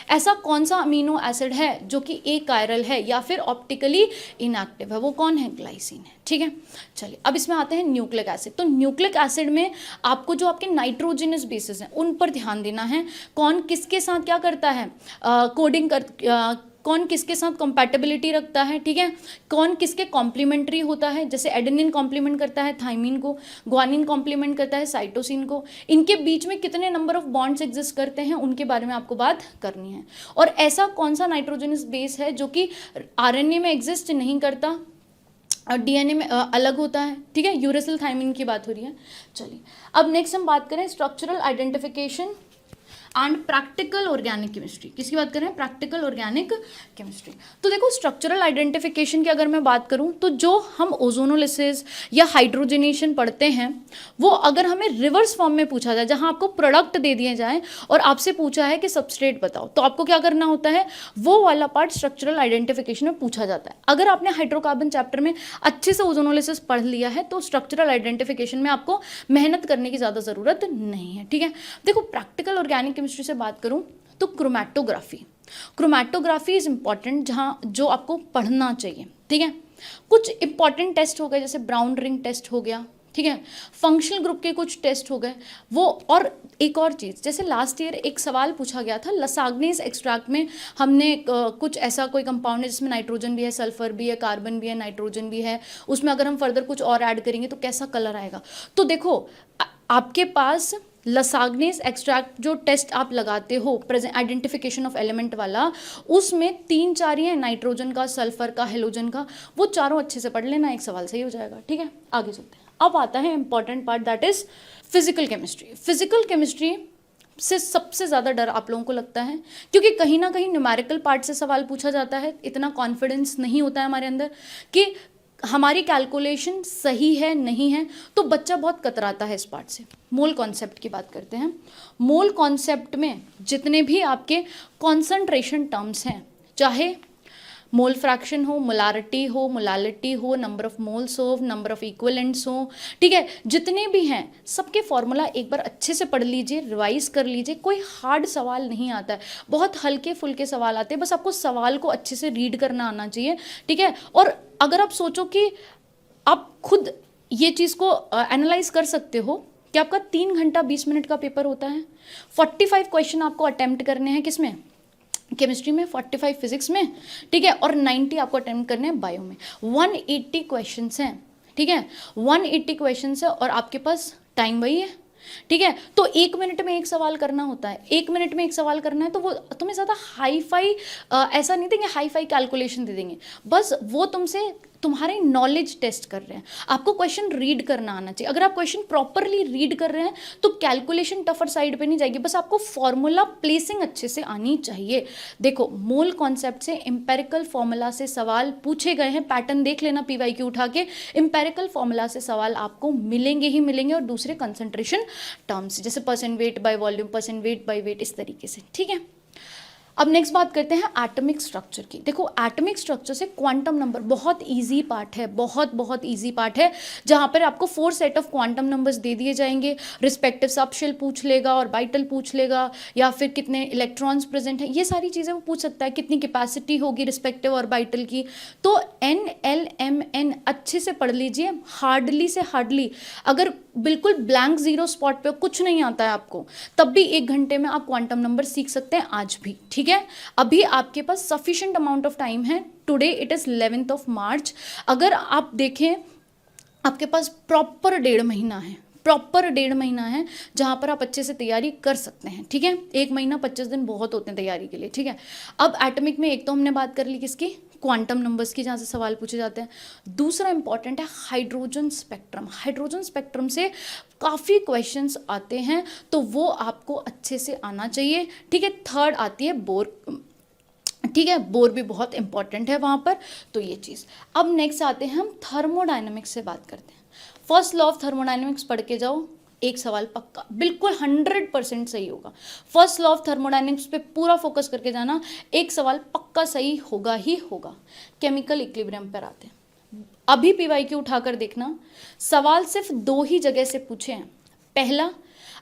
ऐसा कौन सा अमीनो एसिड है जो कि अकायरल है या फिर ऑप्टिकली इनएक्टिव है, वो कौन है, ग्लाइसिन है, ठीक है। चलिए अब इसमें आते हैं न्यूक्लिक एसिड। तो न्यूक्लिक एसिड में आपको जो आपके नाइट्रोजनस बेसिस हैं उन पर ध्यान देना है, कौन किसके साथ क्या करता है, कोडिंग कर, कौन किसके साथ कंपैटिबिलिटी रखता है, ठीक है, कौन किसके कॉम्प्लीमेंट्री होता है, जैसे एडेनिन कॉम्प्लीमेंट करता है थाइमिन को, ग्वानिन कॉम्प्लीमेंट करता है साइटोसिन को, इनके बीच में कितने नंबर ऑफ बॉन्ड्स एग्जिस्ट करते हैं उनके बारे में आपको बात करनी है। और ऐसा कौन सा नाइट्रोजनस बेस है जो कि आरएनए में एग्जिस्ट नहीं करता और डीएनए में अलग होता है, ठीक है, यूरेसिल थाइमिन की बात हो रही है। चलिए अब नेक्स्ट हम बात करें structural identification and practical organic chemistry. किसकी बात कर रहे हैं? Practical organic chemistry. तो देखो स्ट्रक्चरल आइडेंटिफिकेशन की अगर मैं बात करूं तो जो हम ओजोनोलिसिस या हाइड्रोजनेशन पढ़ते हैं वो अगर हमें रिवर्स फॉर्म में पूछा जाए, जहां आपको प्रोडक्ट दे दिए जाए और आपसे पूछा है कि सबस्ट्रेट बताओ, तो आपको क्या करना होता है, वो वाला पार्ट स्ट्रक्चरल आइडेंटिफिकेशन में पूछा जाता है। अगर आपने हाइड्रोकार्बन चैप्टर में अच्छे से ओजोनोलिसिस पढ़ लिया है तो स्ट्रक्चरल आइडेंटिफिकेशन में आपको मेहनत करने की ज़्यादा ज़रूरत नहीं है। ठीक है, देखो प्रैक्टिकल ऑर्गेनिक केमिस्ट्री से बात करूं तो क्रोमैटोग्राफी इज इंपॉर्टेंट, जहाँ जो आपको पढ़ना चाहिए। ठीक है, कुछ इंपॉर्टेंट टेस्ट हो गए जैसे ब्राउन रिंग टेस्ट हो गया, ठीक है, फंक्शनल ग्रुप के कुछ टेस्ट हो गए वो। और एक और चीज़, जैसे लास्ट ईयर एक सवाल पूछा गया था लसाग्नेस एक्सट्रैक्ट में हमने कुछ ऐसा कोई कंपाउंड है जिसमें नाइट्रोजन भी है, सल्फर भी है, कार्बन भी है, नाइट्रोजन भी है, उसमें अगर हम फर्दर कुछ और ऐड करेंगे तो कैसा कलर आएगा। तो देखो आपके पास लसाग्नेस एक्सट्रैक्ट जो टेस्ट आप लगाते हो प्रेजेंट आइडेंटिफिकेशन ऑफ एलिमेंट वाला, उसमें 3-4 ही है, नाइट्रोजन का, सल्फर का, हेलोजन का, वो चारों अच्छे से पढ़ लेना, एक सवाल सही हो जाएगा। ठीक है, आगे चलते हैं। अब आता है important part, that is physical chemistry. Physical chemistry से सबसे ज़्यादा डर आप लोगों को लगता है क्योंकि कहीं ना कहीं न्यूमेरिकल पार्ट से सवाल पूछा जाता है, इतना कॉन्फिडेंस नहीं होता है हमारे अंदर कि हमारी कैलकुलेशन सही है नहीं है, तो बच्चा बहुत कतराता है इस पार्ट से। मोल कॉन्सेप्ट की बात करते हैं। मोल कॉन्सेप्ट में जितने भी आपके कॉन्सेंट्रेशन टर्म्स हैं, चाहे मोल फ्रैक्शन हो, मोलारिटी हो, मोलालिटी हो, नंबर ऑफ मोल्स हो, नंबर ऑफ इक्विवेलेंट्स हो, ठीक है, जितने भी हैं सबके फॉर्मूला एक बार अच्छे से पढ़ लीजिए, रिवाइज कर लीजिए। कोई हार्ड सवाल नहीं आता है, बहुत हल्के फुल्के सवाल आते हैं, बस आपको सवाल को अच्छे से रीड करना आना चाहिए। ठीक है, और अगर आप सोचो कि आप खुद ये चीज़ को एनालाइज कर सकते हो कि आपका 3 घंटा 20 मिनट का पेपर होता है, 45 क्वेश्चन आपको अटेम्प्ट करने हैं, किसमें? केमिस्ट्री में, 45 फिजिक्स में, ठीक है, और 90 आपको अटेम्प्ट करने हैं बायो में। 180 क्वेश्चंस हैं, ठीक है, 180 क्वेश्चंस है और आपके पास टाइम वही है। ठीक है, तो 1 मिनट में एक सवाल करना होता है, 1 मिनट में एक सवाल करना है, तो वो तुम्हें ज़्यादा हाई फाई ऐसा नहीं देंगे, हाई फाई कैलकुलेशन दे देंगे, बस वो तुमसे तुम्हारे नॉलेज टेस्ट कर रहे हैं। आपको क्वेश्चन रीड करना आना चाहिए। अगर आप क्वेश्चन प्रॉपरली रीड कर रहे हैं तो कैलकुलेशन टफर साइड पे नहीं जाएगी, बस आपको फॉर्मूला प्लेसिंग अच्छे से आनी चाहिए। देखो मोल कॉन्सेप्ट से एम्पेरिकल फॉर्मूला से सवाल पूछे गए हैं, पैटर्न देख लेना पीवाईक्यू उठा के, एम्पेरिकल फॉर्मूला से सवाल आपको मिलेंगे ही मिलेंगे, और दूसरे कंसंट्रेशन टर्म्स जैसे percent weight by volume, percent weight by weight, इस तरीके से। ठीक है, अब नेक्स्ट बात करते हैं एटॉमिक स्ट्रक्चर की। देखो एटॉमिक स्ट्रक्चर से क्वांटम नंबर बहुत इजी पार्ट है, बहुत इजी पार्ट है, जहां पर आपको 4 set of quantum numbers they दिए जाएंगे, रिस्पेक्टिव सबशेल पूछ लेगा और बाइटल पूछ लेगा, या फिर कितने इलेक्ट्रॉन्स प्रेजेंट है, ये सारी चीज़ें वो पूछ सकता है, कितनी कैपेसिटी होगी रिस्पेक्टिव और बाइटल की। तो NLMN अच्छे से पढ़ लीजिए, हार्डली से हार्डली, अगर बिल्कुल ब्लैंक जीरो स्पॉट पे कुछ नहीं आता है आपको, तब भी 1 घंटे में आप क्वांटम नंबर सीख सकते हैं आज भी। ठीक है, अभी आपके पास सफिशिएंट अमाउंट ऑफ टाइम है, today it is 11th of March। अगर आप देखें आपके पास प्रॉपर 1.5 महीना है, प्रॉपर 1.5 महीना है जहाँ पर आप अच्छे से तैयारी कर सकते हैं। ठीक है, 1 महीना 25 दिन बहुत होते हैं तैयारी के लिए। ठीक है, अब एटॉमिक में एक तो हमने बात कर ली किसकी, क्वांटम नंबर्स की, जहाँ से सवाल पूछे जाते हैं। दूसरा इंपॉर्टेंट है हाइड्रोजन स्पेक्ट्रम। हाइड्रोजन स्पेक्ट्रम से काफ़ी क्वेश्चंस आते हैं, तो वो आपको अच्छे से आना चाहिए। ठीक है, थर्ड आती है बोर। ठीक है, बोर भी बहुत इंपॉर्टेंट है वहाँ पर, तो ये चीज़। अब नेक्स्ट आते हैं हम थर्मोडाइनमिक्स से बात करते हैं। फर्स्ट लॉ ऑफ थर्मोडाइनमिक्स पढ़ के जाओ, एक सवाल पक्का बिल्कुल 100% सही होगा। फर्स्ट लॉ ऑफ थर्मोडाइनमिक्स पे पूरा फोकस करके जाना, एक सवाल पक्का सही होगा ही होगा। केमिकल इक्विलिब्रियम पर आते हैं, अभी पीवाईक्यू उठाकर देखना, सवाल सिर्फ 2 ही जगह से पूछे हैं। पहला,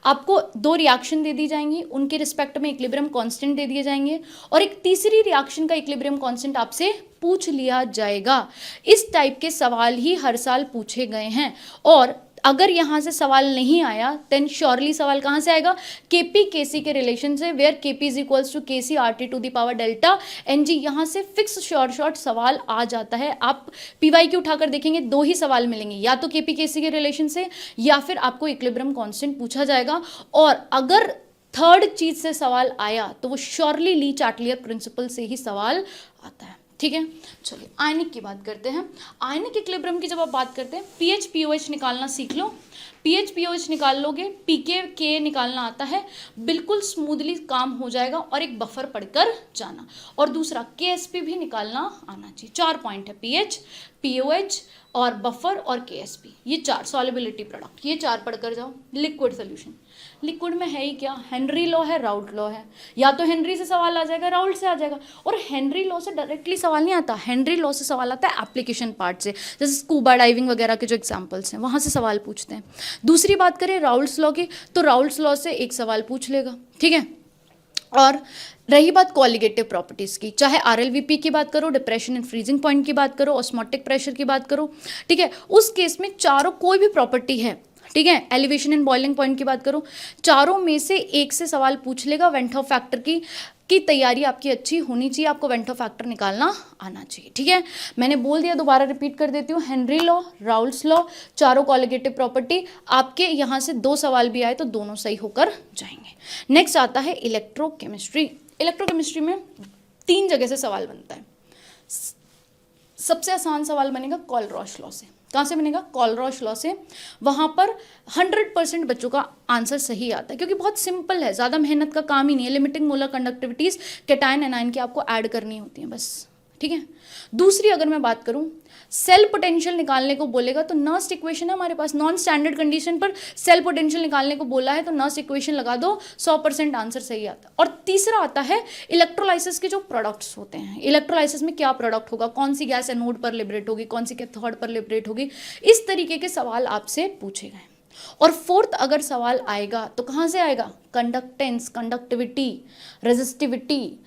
आपको 2 रिएक्शन दे दी जाएंगी, उनके रिस्पेक्ट में इक्विलिब्रियम कांस्टेंट दे दिए जाएंगे, और एक तीसरी रिएक्शन का इक्विलिब्रियम कांस्टेंट आपसे पूछ लिया जाएगा। इस टाइप के सवाल ही हर साल पूछे गए हैं, और अगर यहाँ से सवाल नहीं आया देन श्योरली सवाल कहाँ से आएगा, केपी केसी के रिलेशन से, where KP is equals to KC RT to the power delta NG, यहाँ से फिक्स शॉर्ट सवाल आ जाता है। आप पीवाईक्यू उठाकर देखेंगे 2 ही सवाल मिलेंगे, या तो केपी केसी के रिलेशन से या फिर आपको इक्विलिब्रियम कांस्टेंट पूछा जाएगा। और अगर थर्ड चीज से सवाल आया तो वो श्योरली ली चार्टलियर प्रिंसिपल से ही सवाल आता है। ठीक है, चलिए आयनिक की बात करते हैं। आयनिक इक्विलिब्रियम की जब आप बात करते हैं, पीएच पीओएच निकालना सीख लो। पीएच पीओएच निकाल लोगे, पीके के निकालना आता है, बिल्कुल स्मूथली काम हो जाएगा। और एक बफर पढ़कर जाना, और दूसरा केएसपी भी निकालना आना चाहिए। 4 पॉइंट है, पीएच, पीओएच और बफर और केएसपी, ये 4 सॉल्युबिलिटी प्रोडक्ट, ये 4 पढ़कर जाओ। लिक्विड सोल्यूशन, लिक्विड में है ही क्या, हेनरी लॉ है, राउल्ट लॉ है, या तो हेनरी से सवाल आ जाएगा, राउल्ट से आ जाएगा। और हेनरी लॉ से डायरेक्टली सवाल नहीं आता, हेनरी लॉ से सवाल आता है एप्लीकेशन पार्ट से, जैसे स्कूबा डाइविंग वगैरह के जो एग्जांपल्स हैं वहाँ से सवाल पूछते हैं। दूसरी बात करें राउल्ट्स लॉ की, तो राउल्ट्स लॉ से एक सवाल पूछ लेगा, ठीक है। और रही बात कॉलिगेटिव प्रॉपर्टीज़ की, चाहे आरएलवीपी की बात करो, डिप्रेशन एंड फ्रीजिंग पॉइंट की बात करो, ऑस्मोटिक प्रेशर की बात करो, ठीक है, उस केस में चारों कोई भी प्रॉपर्टी है, ठीक है, एलिवेशन एंड बॉइलिंग पॉइंट की बात करो, चारों में से एक से सवाल पूछ लेगा। वेंट ऑफ फैक्टर की तैयारी आपकी अच्छी होनी चाहिए, आपको वेंट ऑफ फैक्टर निकालना आना चाहिए, ठीक है। मैंने बोल दिया, दोबारा रिपीट कर देती हूँ, हेनरी लॉ, राउल्ट्स लॉ, चारों कॉलिगेटिव प्रॉपर्टी, आपके यहाँ से 2 सवाल भी आए तो दोनों सही होकर जाएंगे। नेक्स्ट आता है इलेक्ट्रोकेमिस्ट्री। इलेक्ट्रोकेमिस्ट्री में 3 जगह से सवाल बनता है। सबसे आसान सवाल बनेगा कॉलरॉश लॉ से। कहाँ से बनेगा? कॉलरॉश लॉ से। वहाँ पर 100% बच्चों का आंसर सही आता है, क्योंकि बहुत सिंपल है, ज़्यादा मेहनत का काम ही नहीं है। Limiting molar conductivities cation anion की आपको ऐड करनी होती हैं बस, ठीक है। दूसरी अगर मैं बात करूँ, सेल पोटेंशियल निकालने को बोलेगा तो नर्स्ट इक्वेशन है हमारे पास, नॉन स्टैंडर्ड कंडीशन पर सेल पोटेंशियल निकालने को बोला है तो नर्स्ट इक्वेशन लगा दो, 100% आंसर सही आता है। और तीसरा आता है इलेक्ट्रोलाइसिस के जो प्रोडक्ट्स होते हैं। इलेक्ट्रोलाइसिस में क्या प्रोडक्ट होगा, कौन सी गैस एनोड पर लिबरेट होगी, कौन सी कैथोड पर लिबरेट होगी, इस तरीके के सवाल आपसे पूछे गए। और फोर्थ अगर सवाल आएगा तो कहाँ से आएगा? Conductance, conductivity, resistivity,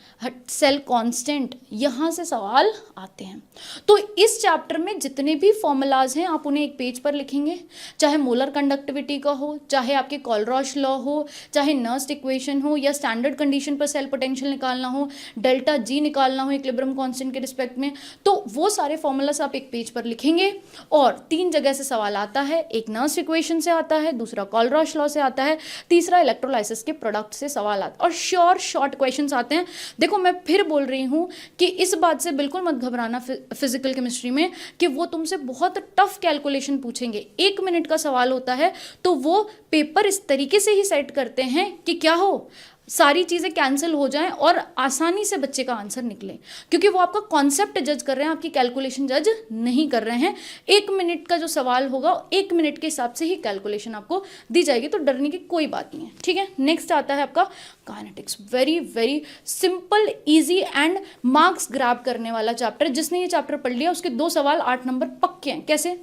cell constant, यहाँ से सवाल आते हैं। तो इस चैप्टर में जितने भी फॉर्मूलाज हैं आप उन्हें एक पेज पर लिखेंगे, चाहे मोलर कंडक्टिविटी का हो, चाहे आपके कॉलरॉश लॉ हो, चाहे नर्स्ट इक्वेशन हो, या स्टैंडर्ड कंडीशन पर सेल पोटेंशियल निकालना हो, डेल्टा जी निकालना हो इक्विलिब्रियम कांस्टेंट के रिस्पेक्ट में, तो वो सारे फॉर्मूलाज आप एक पेज पर लिखेंगे। और 3 जगह से सवाल आता है, एक नर्स्ट इक्वेशन से आता है, दूसरा कॉलरॉश लॉ से आता है, तीसरा इलेक्ट्रोलाइसिस के प्रोडक्ट से सवाल आता है। और श्योर शॉर्ट क्वेश्चंस आते हैं। देखो मैं फिर बोल रही हूँ कि इस बात से बिल्कुल मत घबराना फिजिकल केमिस्ट्री में कि वो तुमसे बहुत टफ कैलकुलेशन पूछेंगे। 1 मिनट का सवाल होता है तो वो पेपर इस तरीके से ही सेट करते हैं कि क्या हो, सारी चीज़ें कैंसिल हो जाएं और आसानी से बच्चे का आंसर निकले, क्योंकि वो आपका कॉन्सेप्ट जज कर रहे हैं, आपकी कैलकुलेशन जज नहीं कर रहे हैं। 1 मिनट का जो सवाल होगा 1 मिनट के हिसाब से ही कैलकुलेशन आपको दी जाएगी, तो डरने की कोई बात नहीं है, ठीक है। नेक्स्ट आता है आपका kinetics. Very very simple, easy and marks grab करने वाला चैप्टर। जिसने ये चैप्टर पढ़ लिया उसके 2 सवाल 8 नंबर पक्के हैं। कैसे?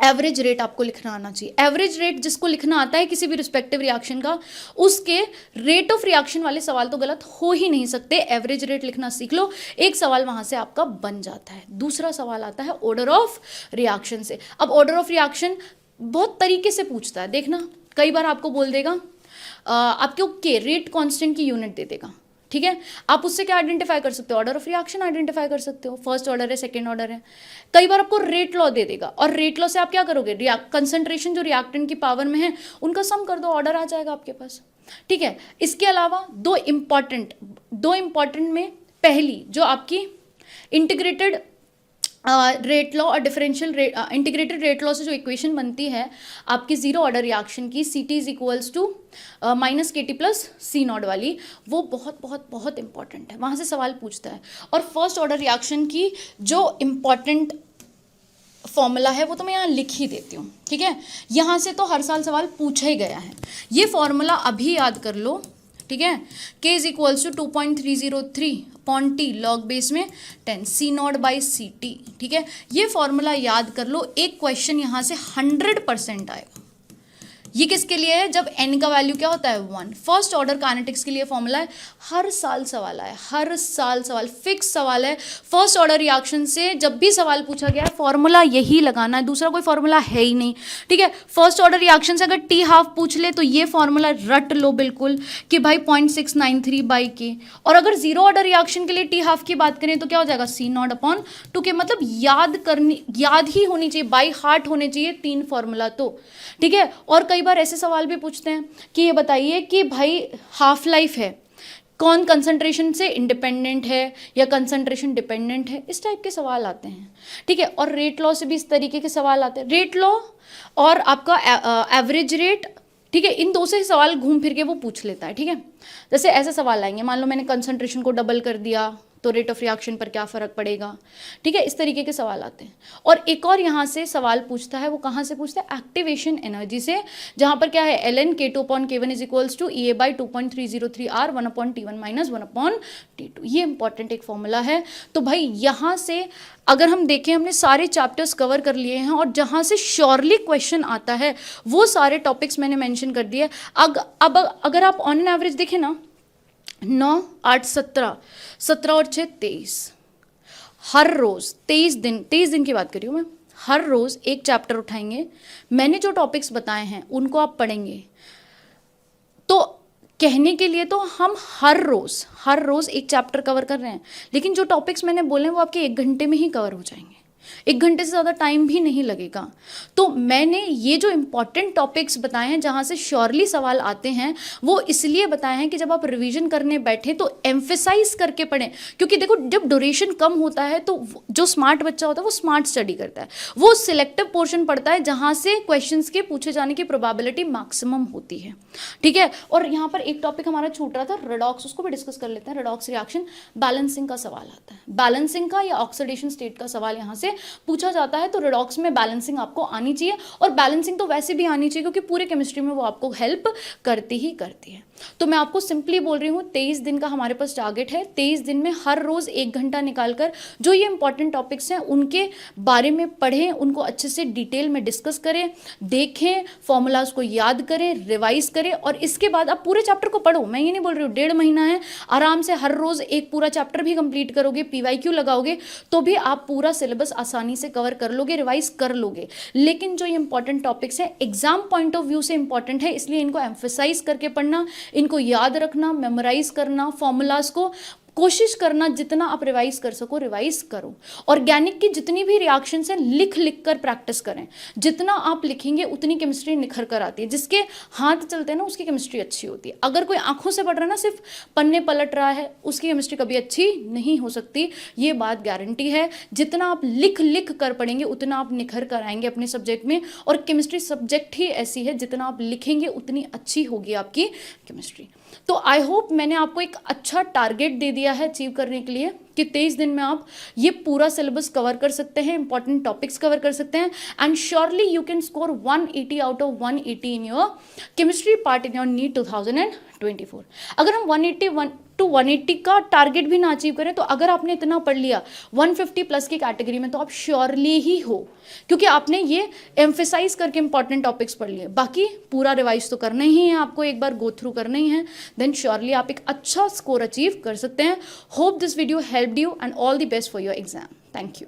एवरेज रेट आपको लिखना आना चाहिए। एवरेज रेट जिसको लिखना आता है किसी भी रिस्पेक्टिव रिएक्शन का, उसके रेट ऑफ रिएक्शन वाले सवाल तो गलत हो ही नहीं सकते। एवरेज रेट लिखना सीख लो, एक सवाल वहां से आपका बन जाता है। दूसरा सवाल आता है ऑर्डर ऑफ रिएक्शन से। अब ऑर्डर ऑफ रिएक्शन बहुत तरीके से पूछता है, देखना। कई बार आपको बोल देगा आपके के रेट कांस्टेंट की यूनिट दे देगा, ठीक है। आप उससे क्या आइडेंटिफाई कर सकते हो? ऑर्डर ऑफ रिएक्शन आइडेंटिफाई कर सकते हो, फर्स्ट ऑर्डर है, सेकंड ऑर्डर है। कई बार आपको रेट लॉ दे देगा, और रेट लॉ से आप क्या करोगे? कंसंट्रेशन जो रिएक्टेंट की पावर में है उनका सम कर दो, ऑर्डर आ जाएगा आपके पास, ठीक है। इसके अलावा दो इंपॉर्टेंट में पहली जो आपकी इंटीग्रेटेड रेट लॉ और डिफरेंशियल इंटीग्रेटेड रेट लॉ से जो इक्वेशन बनती है आपकी जीरो ऑर्डर रिएक्शन की, C T is equals to minus K T plus C naught वाली, वो बहुत बहुत बहुत इंपॉर्टेंट है, वहाँ से सवाल पूछता है। और फर्स्ट ऑर्डर रिएक्शन की जो इम्पॉर्टेंट फॉर्मूला है वो तो मैं यहाँ लिख ही देती हूँ, ठीक है। यहाँ से तो हर साल सवाल पूछा ही गया है। ये फॉर्मूला अभी याद कर लो, ठीक है। K is equals to 2.303 upon T log base में 10 C naught by C T, ठीक है। ये फॉर्मूला याद कर लो, एक क्वेश्चन यहाँ से 100% आएगा। ये किसके लिए है? जब n का वैल्यू क्या होता है? 1। फर्स्ट ऑर्डर काइनेटिक्स के लिए फॉर्मूला है, हर साल सवाल आया, हर साल सवाल, फिक्स सवाल है। फर्स्ट ऑर्डर रिएक्शन से जब भी सवाल पूछा गया है फॉर्मूला यही लगाना है, दूसरा कोई फॉर्मूला है ही नहीं, ठीक है। फर्स्ट ऑर्डर रिएक्शन से अगर टी हाफ पूछ ले तो ये फॉर्मूला रट लो बिल्कुल कि भाई 0.693 बाई के। और अगर जीरो ऑर्डर रिएक्शन के लिए टी हाफ की बात करें तो क्या हो जाएगा? सी नॉट अपॉन 2 के। मतलब याद ही होनी चाहिए, बाई हार्ट होने चाहिए 3 फॉर्मूला तो, ठीक है। और कई बार ऐसे सवाल भी पूछते हैं कि ये बताइए कि भाई हाफ लाइफ है, कौन कंसंट्रेशन से इंडिपेंडेंट है या कंसंट्रेशन डिपेंडेंट है, इस टाइप के सवाल आते हैं, ठीक है। और रेट लॉ से भी इस तरीके के सवाल आते हैं, रेट लॉ और आपका एवरेज रेट, ठीक है, इन दो से सवाल घूम फिर के वो पूछ लेता है, ठीक है। जैसे ऐसे सवाल आएंगे, मान लो मैंने कंसंट्रेशन को डबल कर दिया तो रेट ऑफ रिएक्शन पर क्या फ़र्क पड़ेगा, ठीक है, इस तरीके के सवाल आते हैं। और एक और यहाँ से सवाल पूछता है, वो कहाँ से पूछता है, एक्टिवेशन एनर्जी से, जहाँ पर क्या है ln K2/K1 is equals to EA/2.303R 1/T1 minus 1/T2, ये इंपॉर्टेंट एक फॉर्मूला है। तो भाई यहाँ से अगर हम देखें, हमने सारे चैप्टर्स कवर कर लिए हैं और जहाँ से श्योरली क्वेश्चन आता है वो सारे टॉपिक्स मैंने मेंशन कर दिए। अब अगर आप ऑन एन एवरेज देखें ना, 9, 8, 17, 17 और 6, 23, हर रोज़ 23 दिन की बात कर रही हूँ मैं, हर रोज़ एक चैप्टर उठाएंगे, मैंने जो टॉपिक्स बताए हैं उनको आप पढ़ेंगे, तो कहने के लिए तो हम हर रोज़ एक चैप्टर कवर कर रहे हैं, लेकिन जो टॉपिक्स मैंने बोले हैं वो आपके 1 घंटे में ही कवर हो जाएंगे, 1 घंटे से ज़्यादा टाइम भी नहीं लगेगा। तो मैंने ये जो इंपॉर्टेंट टॉपिक्स बताए हैं जहाँ से श्योरली सवाल आते हैं, वो इसलिए बताए हैं कि जब आप रिवीजन करने बैठे तो एम्फेसाइज करके पढ़ें, क्योंकि देखो जब ड्यूरेशन कम होता है तो जो स्मार्ट बच्चा होता है वो स्मार्ट स्टडी करता है, वो सिलेक्टिव पोर्शन पढ़ता है जहाँ से क्वेश्चंस के पूछे जाने की प्रोबेबिलिटी मैक्सिमम होती है, ठीक है। और यहाँ पर एक टॉपिक हमारा छूट रहा था, रेडॉक्स, उसको भी डिस्कस कर लेते हैं। रेडॉक्स रिएक्शन, बैलेंसिंग का सवाल आता है, बैलेंसिंग का या ऑक्सीडेशन स्टेट का सवाल यहाँ से पूछा जाता है। तो रेडॉक्स में बैलेंसिंग आपको आनी चाहिए, और बैलेंसिंग तो वैसे भी आनी चाहिए क्योंकि पूरे केमिस्ट्री में वो आपको हेल्प करती है। तो मैं आपको सिंपली बोल रही हूँ, 23 दिन का हमारे पास टारगेट है। 23 दिन में हर रोज़ 1 घंटा निकालकर जो ये इंपॉर्टेंट टॉपिक्स हैं उनके बारे में पढ़ें, उनको अच्छे से डिटेल में डिस्कस करें, देखें, फॉर्मूलाज को याद करें, रिवाइज करें, और इसके बाद आप पूरे चैप्टर को पढ़ो। मैं ये नहीं बोल रही हूँ 1.5 महीना है, आराम से हर रोज़ एक पूरा चैप्टर भी कंप्लीट करोगे, PYQ लगाओगे तो भी आप पूरा सिलेबस आसानी से कवर कर लोगे, रिवाइज कर लोगे। लेकिन जो ये इंपॉर्टेंट टॉपिक्स हैं एग्जाम पॉइंट ऑफ व्यू से इंपॉर्टेंट है, इसलिए इनको एम्फेसाइज करके पढ़ना, इनको याद रखना, मेमोराइज करना, फॉर्मूलाज को कोशिश करना जितना आप रिवाइज कर सको रिवाइज करो। ऑर्गेनिक की जितनी भी रिएक्शंस हैं लिख कर प्रैक्टिस करें, जितना आप लिखेंगे उतनी केमिस्ट्री निखर कर आती है। जिसके हाथ चलते हैं ना उसकी केमिस्ट्री अच्छी होती है। अगर कोई आंखों से पढ़ रहा है ना, सिर्फ पन्ने पलट रहा है, उसकी केमिस्ट्री कभी अच्छी नहीं हो सकती, ये बात गारंटी है। जितना आप लिख कर पढ़ेंगे उतना आप निखर कर आएंगे अपने सब्जेक्ट में, और केमिस्ट्री सब्जेक्ट ही ऐसी है जितना आप लिखेंगे उतनी अच्छी होगी आपकी केमिस्ट्री। तो आई होप मैंने आपको एक अच्छा टारगेट दे दिया है अचीव करने के लिए कि 23 दिन में आप ये पूरा सिलेबस कवर कर सकते हैं, इंपॉर्टेंट टॉपिक्स कवर कर सकते हैं, and surely you can score 180 out of 180 in your chemistry part in your NEET 2024। अगर हम 180 to 180 का टारगेट भी ना अचीव करें, तो अगर आपने इतना पढ़ लिया 150 प्लस की कैटेगरी में, तो आप श्योरली ही हो, क्योंकि आपने ये एम्फेसाइज करके इंपॉर्टेंट टॉपिक्स पढ़ लिए। बाकी पूरा रिवाइज तो करना ही है आपको, एक बार गो थ्रू करना ही है, देन श्योरली आप एक अच्छा स्कोर अचीव कर सकते हैं। Hope this video helped you and all the best for your exam. Thank you.